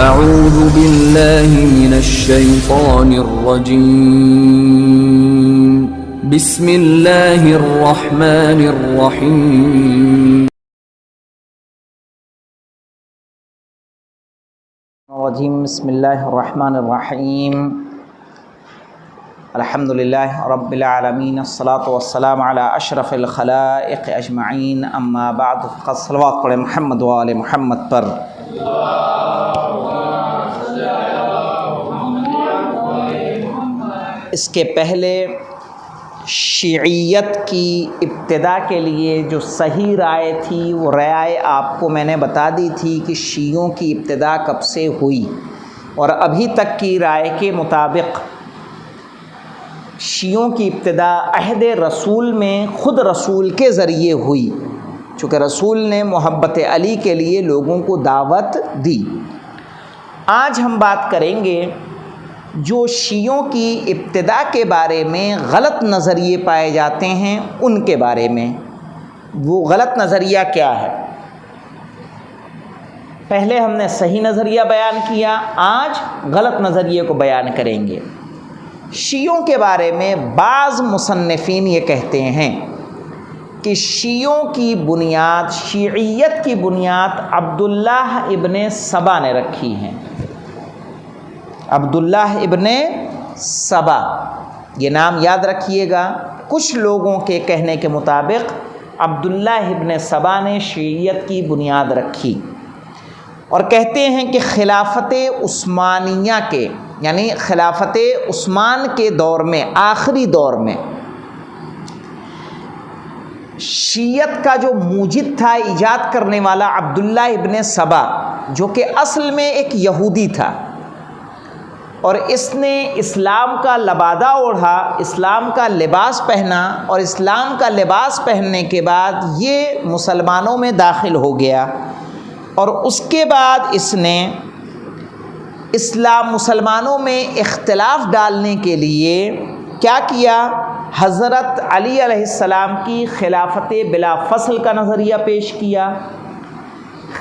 أعوذ بالله من الشيطان الرجيم بسم الله الرحمن الرحيم بسم اللہ الرحمن الرحیم الحمد للہ رب العالمین الصلاۃ والسلام علی اشرف الخلائق اجمعین اما بعد صلوات پڑھیں محمد و آل محمد پر۔ اس کے پہلے شیعیت کی ابتدا کے لیے جو صحیح رائے تھی وہ رائے آپ کو میں نے بتا دی تھی کہ شیعوں کی ابتدا کب سے ہوئی، اور ابھی تک کی رائے کے مطابق شیعوں کی ابتدا عہد رسول میں خود رسول کے ذریعے ہوئی، چونکہ رسول نے محبت علی کے لیے لوگوں کو دعوت دی۔ آج ہم بات کریں گے جو شیعوں کی ابتدا کے بارے میں غلط نظریے پائے جاتے ہیں ان کے بارے میں۔ وہ غلط نظریہ کیا ہے؟ پہلے ہم نے صحیح نظریہ بیان کیا، آج غلط نظریے کو بیان کریں گے۔ شیعوں کے بارے میں بعض مصنفین یہ کہتے ہیں کہ شیعوں کی بنیاد، شیعیت کی بنیاد عبداللہ ابن سبا نے رکھی ہے۔ عبداللہ ابن سبا، یہ نام یاد رکھیے گا۔ کچھ لوگوں کے کہنے کے مطابق عبداللہ ابن سبا نے شیعیت کی بنیاد رکھی، اور کہتے ہیں کہ خلافت عثمانیہ کے، یعنی خلافت عثمان کے دور میں، آخری دور میں شیعت کا جو موجد تھا، ایجاد کرنے والا عبداللہ ابن سبا، جو کہ اصل میں ایک یہودی تھا، اور اس نے اسلام کا لبادہ اوڑھا، اسلام کا لباس پہنا، اور اسلام کا لباس پہننے کے بعد یہ مسلمانوں میں داخل ہو گیا، اور اس کے بعد اس نے مسلمانوں میں اختلاف ڈالنے کے لیے کیا کیا؟ حضرت علی علیہ السلام کی خلافت بلا فصل کا نظریہ پیش کیا،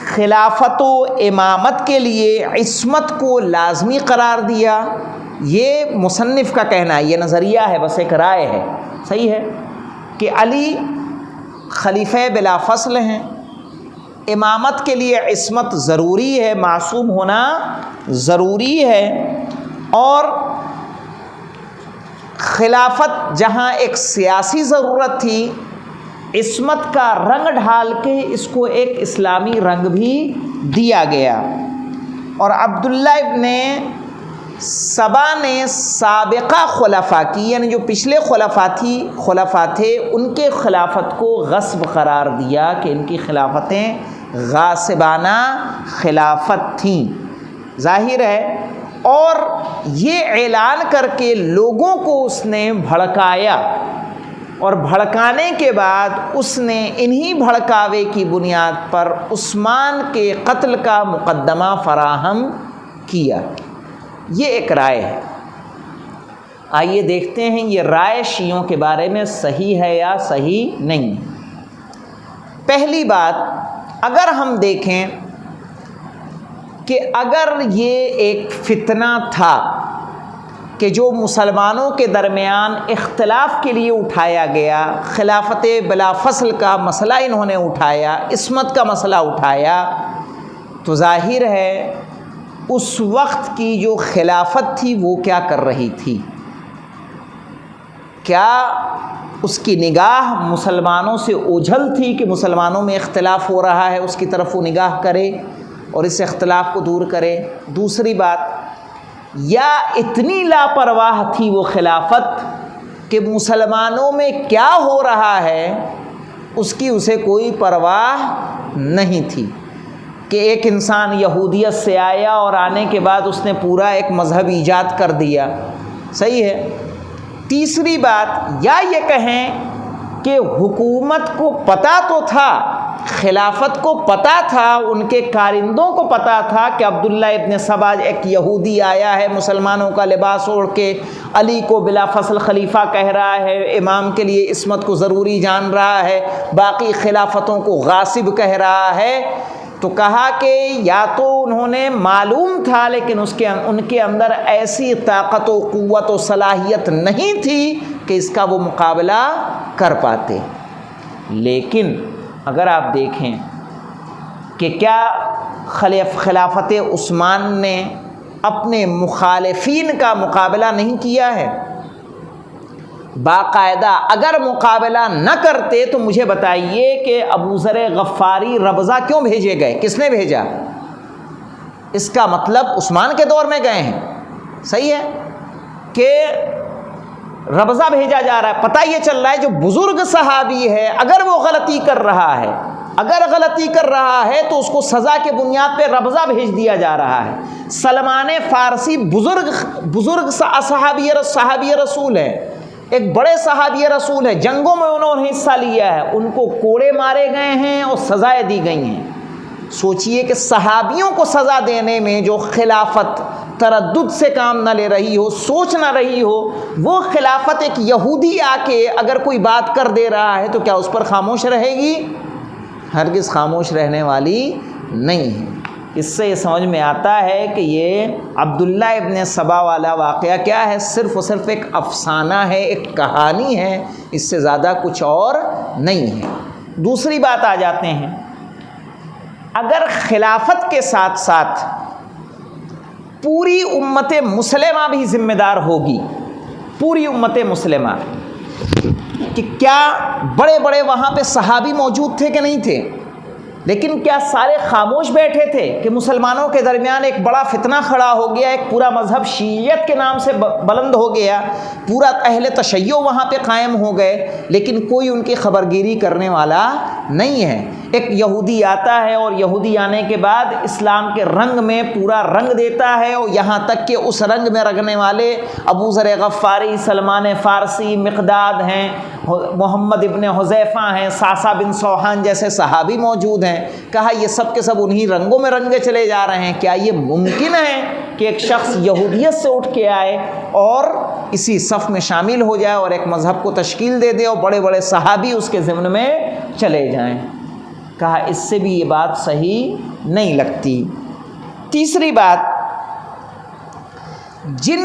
خلافت و امامت کے لیے عصمت کو لازمی قرار دیا۔ یہ مصنف کا کہنا ہے، یہ نظریہ ہے، بس ایک رائے ہے، صحیح ہے کہ علی خلیفہ بلا فصل ہیں، امامت کے لیے عصمت ضروری ہے، معصوم ہونا ضروری ہے، اور خلافت جہاں ایک سیاسی ضرورت تھی، عصمت کا رنگ ڈھال کے اس کو ایک اسلامی رنگ بھی دیا گیا۔ اور عبداللہ ابن سبا نے سابقہ خلفاء کی، یعنی جو پچھلے خلفاء تھے ان کے خلافت کو غصب قرار دیا کہ ان کی خلافتیں غاصبانہ خلافت تھیں، ظاہر ہے، اور یہ اعلان کر کے لوگوں کو اس نے بھڑکایا، اور بھڑکانے کے بعد اس نے انہی بھڑکاوے کی بنیاد پر عثمان کے قتل کا مقدمہ فراہم کیا۔ یہ ایک رائے ہے۔ آئیے دیکھتے ہیں یہ رائے شیعوں کے بارے میں صحیح ہے یا صحیح نہیں۔ پہلی بات، اگر ہم دیکھیں کہ اگر یہ ایک فتنہ تھا کہ جو مسلمانوں کے درمیان اختلاف کے لیے اٹھایا گیا، خلافت بلا فصل کا مسئلہ انہوں نے اٹھایا، عصمت کا مسئلہ اٹھایا، تو ظاہر ہے اس وقت کی جو خلافت تھی وہ کیا کر رہی تھی؟ کیا اس کی نگاہ مسلمانوں سے اوجھل تھی کہ مسلمانوں میں اختلاف ہو رہا ہے، اس کی طرف وہ نگاہ کرے اور اس اختلاف کو دور کرے؟ دوسری بات، یا اتنی لاپرواہ تھی وہ خلافت کہ مسلمانوں میں کیا ہو رہا ہے اس کی اسے کوئی پرواہ نہیں تھی، کہ ایک انسان یہودیت سے آیا اور آنے کے بعد اس نے پورا ایک مذہب ایجاد کر دیا، صحیح ہے۔ تیسری بات، یا یہ کہیں کہ حکومت کو پتہ تو تھا، خلافت کو پتہ تھا، ان کے کارندوں کو پتہ تھا کہ عبداللہ ابن سبا ایک یہودی آیا ہے، مسلمانوں کا لباس اوڑھ کے علی کو بلا فصل خلیفہ کہہ رہا ہے، امام کے لیے عصمت کو ضروری جان رہا ہے، باقی خلافتوں کو غاصب کہہ رہا ہے، تو کہا کہ یا تو انہوں نے معلوم تھا لیکن ان کے اندر ایسی طاقت و قوت و صلاحیت نہیں تھی کہ اس کا وہ مقابلہ کر پاتے. لیکن اگر آپ دیکھیں کہ کیا خلافت عثمان نے اپنے مخالفین کا مقابلہ نہیں کیا ہے؟ باقاعدہ اگر مقابلہ نہ کرتے تو مجھے بتائیے کہ ابو ذر غفاری ربضہ کیوں بھیجے گئے؟ کس نے بھیجا؟ اس کا مطلب عثمان کے دور میں گئے ہیں. صحیح ہے کہ ربضہ بھیجا جا رہا ہے. پتہ یہ چل رہا ہے جو بزرگ صحابی ہے اگر وہ غلطی کر رہا ہے تو اس کو سزا کے بنیاد پہ ربضہ بھیج دیا جا رہا ہے. سلمان فارسی بزرگ صحابی رسول ہے، ایک بڑے صحابی رسول ہے، جنگوں میں انہوں نے حصہ لیا ہے، ان کو کوڑے مارے گئے ہیں اور سزائیں دی گئی ہیں. سوچئے کہ صحابیوں کو سزا دینے میں جو خلافت تردد سے کام نہ لے رہی ہو، سوچ نہ رہی ہو، وہ خلافت ایک یہودی آ کے اگر کوئی بات کر دے رہا ہے تو کیا اس پر خاموش رہے گی؟ ہرگز خاموش رہنے والی نہیں ہے. اس سے یہ سمجھ میں آتا ہے کہ یہ عبداللہ ابن سبا والا واقعہ کیا ہے؟ صرف و صرف ایک افسانہ ہے، ایک کہانی ہے، اس سے زیادہ کچھ اور نہیں ہے. دوسری بات آ جاتے ہیں، اگر خلافت کے ساتھ ساتھ پوری امت مسلمہ بھی ذمہ دار ہوگی، پوری امت مسلمہ، کہ کیا بڑے بڑے وہاں پہ صحابی موجود تھے کہ نہیں تھے؟ لیکن کیا سارے خاموش بیٹھے تھے کہ مسلمانوں کے درمیان ایک بڑا فتنہ کھڑا ہو گیا، ایک پورا مذہب شیعیت کے نام سے بلند ہو گیا، پورا اہل تشیع وہاں پہ قائم ہو گئے، لیکن کوئی ان کی خبرگیری کرنے والا نہیں ہے؟ ایک یہودی آتا ہے اور یہودی آنے کے بعد اسلام کے رنگ میں پورا رنگ دیتا ہے، اور یہاں تک کہ اس رنگ میں رنگنے والے ابو ذر غفاری، سلمان فارسی، مقداد ہیں، محمد ابن حذیفہ ہیں، ساسا بن سوحان جیسے صحابی موجود ہیں. کہا یہ سب کے سب انہی رنگوں میں رنگے چلے جا رہے ہیں. کیا یہ ممکن ہے کہ ایک شخص یہودیت سے اٹھ کے آئے اور اسی صف میں شامل ہو جائے اور ایک مذہب کو تشکیل دے دے اور بڑے بڑے صحابی اس کے ضمن میں چلے جائیں؟ کہا اس سے بھی یہ بات صحیح نہیں لگتی. تیسری بات، جن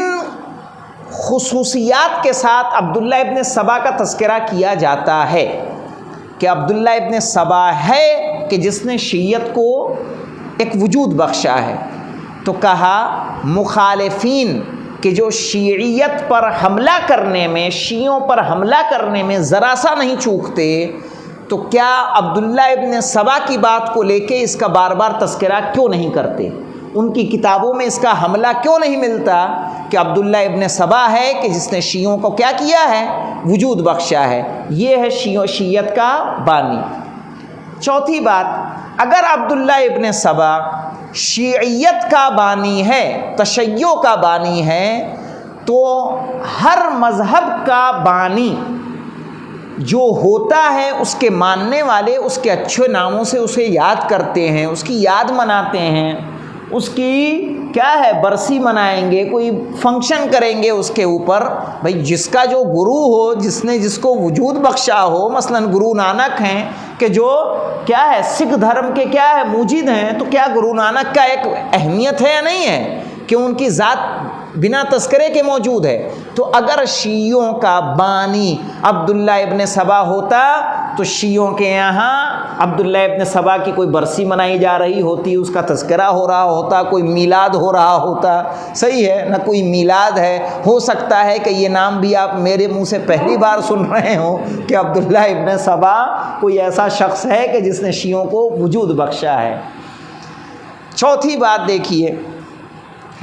خصوصیات کے ساتھ عبداللہ ابن سبا کا تذکرہ کیا جاتا ہے کہ عبداللہ ابن سبا ہے کہ جس نے شیعت کو ایک وجود بخشا ہے، تو کہا مخالفین کہ جو شیعیت پر حملہ کرنے میں، شیعوں پر حملہ کرنے میں ذرا سا نہیں چوکتے، تو کیا عبداللہ ابن سبا کی بات کو لے کے اس کا بار بار تذکرہ کیوں نہیں کرتے؟ ان کی کتابوں میں اس کا حملہ کیوں نہیں ملتا کہ عبداللہ ابن سبا ہے کہ جس نے شیعوں کو کیا کیا ہے؟ وجود بخشا ہے. یہ ہے شیعت کا بانی. چوتھی بات، اگر عبداللہ ابن سبا شیعیت کا بانی ہے، تشیع کا بانی ہے، تو ہر مذہب کا بانی جو ہوتا ہے اس کے ماننے والے اس کے اچھے ناموں سے اسے یاد کرتے ہیں، اس کی یاد مناتے ہیں، اس کی کیا ہے برسی منائیں گے، کوئی فنکشن کریں گے اس کے اوپر. بھئی جس کا جو گرو ہو، جس کو وجود بخشا ہو، مثلا گرو نانک ہیں کہ جو کیا ہے سکھ دھرم کے کیا ہے موجد ہیں، تو کیا گرو نانک کا ایک اہمیت ہے یا نہیں ہے کہ ان کی ذات بنا تذکرے کے موجود ہے؟ تو اگر شیعوں کا بانی عبداللہ ابن سبا ہوتا تو شیعوں کے یہاں عبداللہ ابن سبا کی کوئی برسی منائی جا رہی ہوتی، اس کا تذکرہ ہو رہا ہوتا، کوئی میلاد ہو رہا ہوتا. صحیح ہے نہ کوئی میلاد ہے. ہو سکتا ہے کہ یہ نام بھی آپ میرے منہ سے پہلی بار سن رہے ہوں کہ عبداللہ ابن سبا کوئی ایسا شخص ہے کہ جس نے شیعوں کو وجود بخشا ہے. چوتھی بات دیکھیے،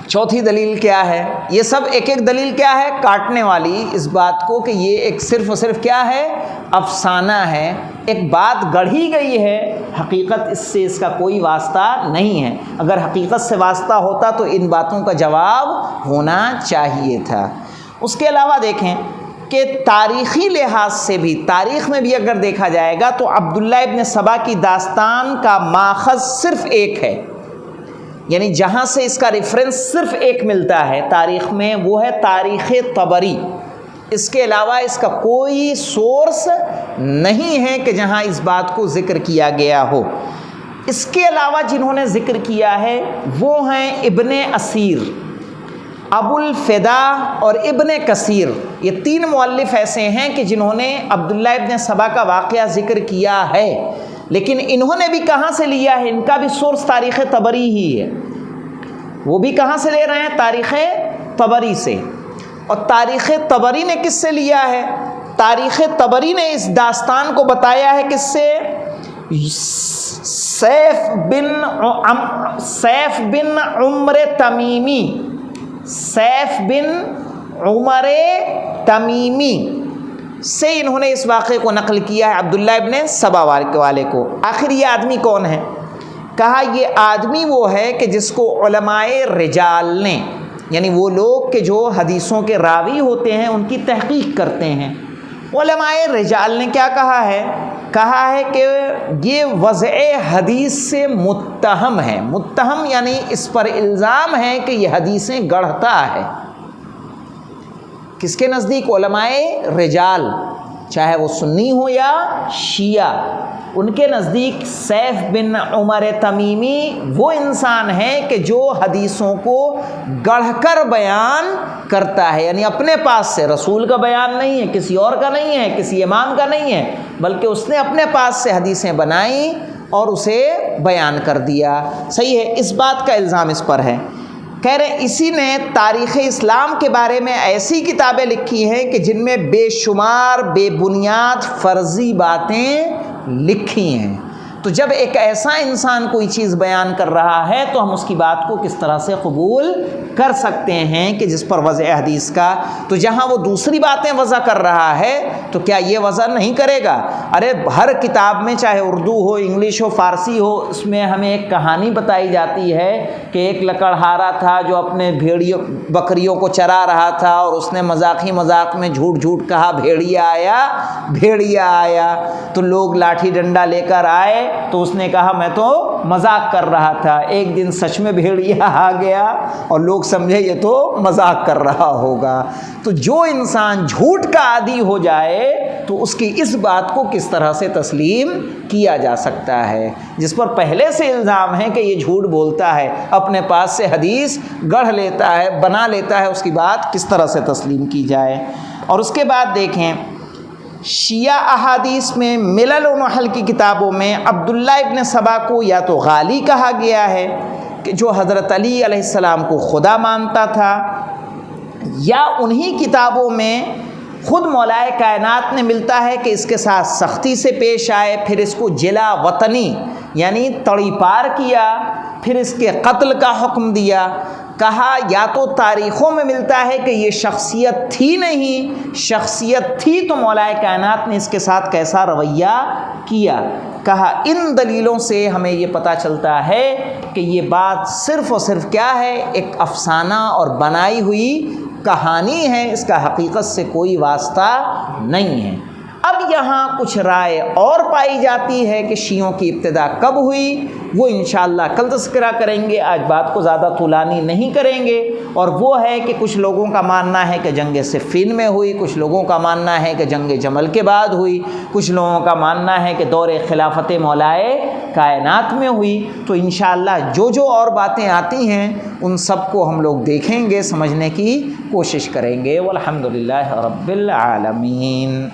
چوتھی دلیل کیا ہے؟ یہ سب ایک ایک دلیل کیا ہے کاٹنے والی اس بات کو کہ یہ ایک صرف و صرف کیا ہے افسانہ ہے، ایک بات گڑھی گئی ہے، حقیقت اس سے اس کا کوئی واسطہ نہیں ہے. اگر حقیقت سے واسطہ ہوتا تو ان باتوں کا جواب ہونا چاہیے تھا. اس کے علاوہ دیکھیں کہ تاریخی لحاظ سے بھی، تاریخ میں بھی اگر دیکھا جائے گا تو عبداللہ ابن سبا کی داستان کا ماخذ صرف ایک ہے، یعنی جہاں سے اس کا ریفرنس صرف ایک ملتا ہے تاریخ میں، وہ ہے تاریخ طبری. اس کے علاوہ اس کا کوئی سورس نہیں ہے کہ جہاں اس بات کو ذکر کیا گیا ہو. اس کے علاوہ جنہوں نے ذکر کیا ہے وہ ہیں ابن اسیر، ابو الفدا اور ابن کثیر۔ یہ تین مؤلف ایسے ہیں کہ جنہوں نے عبداللہ ابن سبا کا واقعہ ذکر کیا ہے، لیکن انہوں نے بھی کہاں سے لیا ہے؟ ان کا بھی سورس تاریخ طبری ہی ہے۔ وہ بھی کہاں سے لے رہے ہیں؟ تاریخ طبری سے۔ اور تاریخ طبری نے کس سے لیا ہے؟ تاریخ طبری نے اس داستان کو بتایا ہے کس سے؟ سیف بن عمر تمیمی، سیف بن عمر تمیمی سے انہوں نے اس واقعے کو نقل کیا ہے، عبداللہ ابن سبا والے کو۔ آخر یہ آدمی کون ہے؟ کہا یہ آدمی وہ ہے کہ جس کو علماء رجال نے، یعنی وہ لوگ کہ جو حدیثوں کے راوی ہوتے ہیں ان کی تحقیق کرتے ہیں، علماء رجال نے کیا کہا ہے؟ کہا ہے کہ یہ وضع حدیث سے متہم ہے۔ متہم یعنی اس پر الزام ہے کہ یہ حدیثیں گڑھتا ہے۔ کس کے نزدیک؟ علماء رجال، چاہے وہ سنی ہو یا شیعہ، ان کے نزدیک سیف بن عمر تمیمی وہ انسان ہے کہ جو حدیثوں کو گڑھ کر بیان کرتا ہے، یعنی اپنے پاس سے، رسول کا بیان نہیں ہے، کسی اور کا نہیں ہے، کسی امام کا نہیں ہے، بلکہ اس نے اپنے پاس سے حدیثیں بنائیں اور اسے بیان کر دیا۔ صحیح ہے، اس بات کا الزام اس پر ہے۔ کہہ رہے اسی نے تاریخ اسلام کے بارے میں ایسی کتابیں لکھی ہیں کہ جن میں بے شمار بے بنیاد فرضی باتیں لکھی ہیں۔ تو جب ایک ایسا انسان کوئی چیز بیان کر رہا ہے تو ہم اس کی بات کو کس طرح سے قبول کر سکتے ہیں کہ جس پر وضع حدیث کا؟ تو جہاں وہ دوسری باتیں وضع کر رہا ہے تو کیا یہ وضع نہیں کرے گا؟ ارے ہر کتاب میں، چاہے اردو ہو، انگلش ہو، فارسی ہو، اس میں ہمیں ایک کہانی بتائی جاتی ہے کہ ایک لکڑہارا تھا جو اپنے بکریوں کو چرا رہا تھا، اور اس نے مذاق میں جھوٹ کہا بھیڑیا آیا، تو لوگ لاٹھی ڈنڈا لے کر آئے تو اس نے کہا میں تو مذاق کر رہا تھا۔ ایک دن سچ میں بھیڑیا آ گیا اور لوگ سمجھے یہ تو مذاق کر رہا ہوگا۔ تو جو انسان جھوٹ کا عادی ہو جائے تو اس کی اس بات کو کس طرح سے تسلیم کیا جا سکتا ہے؟ جس پر پہلے سے الزام ہے کہ یہ جھوٹ بولتا ہے، اپنے پاس سے حدیث گڑھ لیتا ہے، بنا لیتا ہے، اس کی بات کس طرح سے تسلیم کی جائے؟ اور اس کے بعد دیکھیں شیعہ احادیث میں ملل و نحل کی کتابوں میں عبداللہ ابن سبا کو یا تو غالی کہا گیا ہے کہ جو حضرت علی علیہ السلام کو خدا مانتا تھا، یا انہی کتابوں میں خود مولائے کائنات نے ملتا ہے کہ اس کے ساتھ سختی سے پیش آئے، پھر اس کو جلا وطنی یعنی تڑی پار کیا، پھر اس کے قتل کا حکم دیا۔ کہا یا تو تاریخوں میں ملتا ہے کہ یہ شخصیت تھی نہیں، شخصیت تھی تو مولائے کائنات نے اس کے ساتھ کیسا رویہ کیا۔ کہا ان دلیلوں سے ہمیں یہ پتہ چلتا ہے کہ یہ بات صرف اور صرف کیا ہے؟ ایک افسانہ اور بنائی ہوئی کہانی ہے، اس کا حقیقت سے کوئی واسطہ نہیں ہے۔ اب یہاں کچھ رائے اور پائی جاتی ہے کہ شیعوں کی ابتدا کب ہوئی، وہ انشاءاللہ کل تذکرہ کریں گے، آج بات کو زیادہ طولانی نہیں کریں گے۔ اور وہ ہے کہ کچھ لوگوں کا ماننا ہے کہ جنگ صفین میں ہوئی، کچھ لوگوں کا ماننا ہے کہ جنگ جمل کے بعد ہوئی، کچھ لوگوں کا ماننا ہے کہ دور خلافت مولائے کائنات میں ہوئی۔ تو انشاءاللہ جو اور باتیں آتی ہیں ان سب کو ہم لوگ دیکھیں گے، سمجھنے کی کوشش کریں گے۔ والحمدللہ رب العالمین۔